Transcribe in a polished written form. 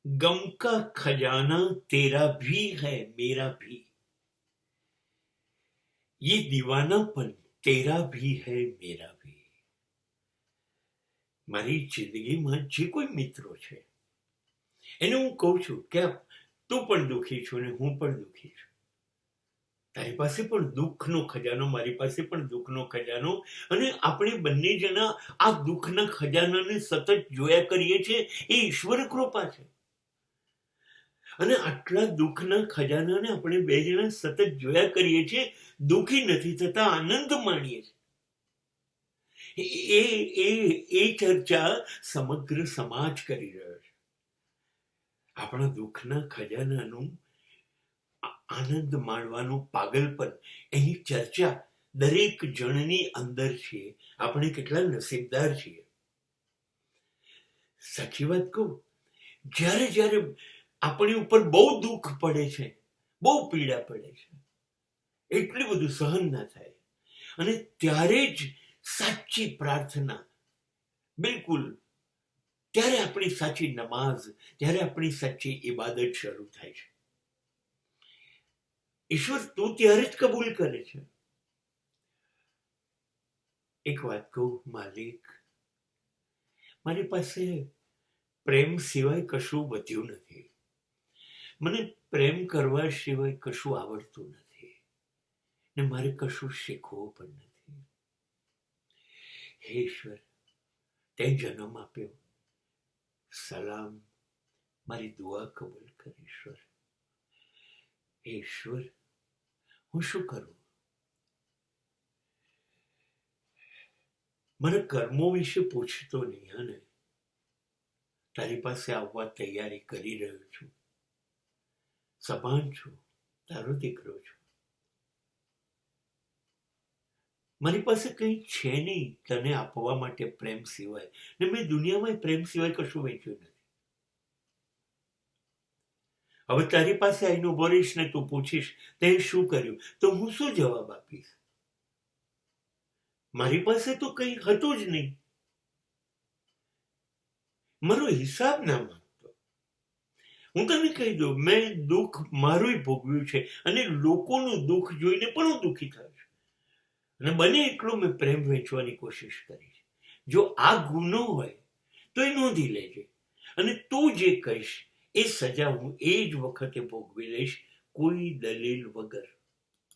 गम का खजाना तेरा भी है मेरा भी, ये दीवानापन तेरा भी है मेरा भी. મારી જિંદગીમાં જે કોઈ મિત્રો છે એને હું કહું છું કે તું પણ દુઃખી છું ને હું પણ દુઃખી છું. તારી પાસે પણ દુઃખનો ખજાનો, મારી પાસે પણ દુઃખનો ખજાનો, અને આપણે બંને જણા આ દુઃખના ખજાનાને સતત જોયા કરીએ છીએ. એ ઈશ્વર કૃપા છે. અને આટલા દુઃખના ખજાનાને આપણે બે જણા સતત જોયા કરીએ છીએ, દુઃખી નથી થતા, આનંદ માણીએ છીએ. એ ચર્ચા સમગ્ર સમાજ કરી રહ્યો છે. આપણા દુઃખના ખજાનાનું આનંદ માણવાનું પાગલપન, એની ચર્ચા દરેક જણની અંદર છે. આપણે કેટલા નસીબદાર છીએ. સાચી વાત કહું, જ્યારે જ્યારે આપણી ઉપર બહુ દુઃખ પડે છે, બહુ પીડા પડે છે, એટલું બધું સહન ના થાય, અને ત્યારે જ સાચી પ્રાર્થના, બિલકુલ ત્યારે આપણી સાચી નમાઝ, ત્યારે આપણી સાચી ઇબાદત શરૂ થાય છે. ઈશ્વર તું ત્યારે જ કબૂલ કરે છે. એક વાત કહું માલિક, મારી પાસે પ્રેમ સિવાય કશું વધ્યું નથી. મને પ્રેમ કરવા સિવાય કશું આવડતું નથી, ને મારે કશું શીખવું પણ નથી. હે ઈશ્વર, તે જન્મ આપ્યો, સલામ, મારી દુઆ કબૂલ કર ઈશ્વર. હે ઈશ્વર, હું શું કરું? મારા કર્મો વિશે પૂછતો નહીં. અને તારી પાસે આવવા તૈયારી કરી રહ્યો છું. સભાન છું, તારો દીકરો છું. મારી પાસે કંઈ છે નહીં તને આપવા માટે પ્રેમ સિવાય, ને મેં દુનિયામાં પ્રેમ સિવાય કશું વેચ્યું નથી. હવે તારી પાસે આવીને ઉભો રહીશ ને તું પૂછીશ તે શું કર્યું, તો હું શું જવાબ આપીશ? મારી પાસે તો કંઈ હતું જ નહીં. મારો હિસાબ ના માંગતો. હું તને કહી દઉં, મેં દુઃખ મારું ભોગવ્યું છે, અને લોકોનું દુઃખ જોઈને પણ હું દુઃખી થયો છું. અને બને એટલું મેં પ્રેમ વેચવાની કોશિશ કરી છે. જો આ ગુનો હોય તો એ નોંધી લેજે, અને તું જે કહીશ એ સજા હું એ જ વખતે ભોગવી લઈશ, કોઈ દલીલ વગર.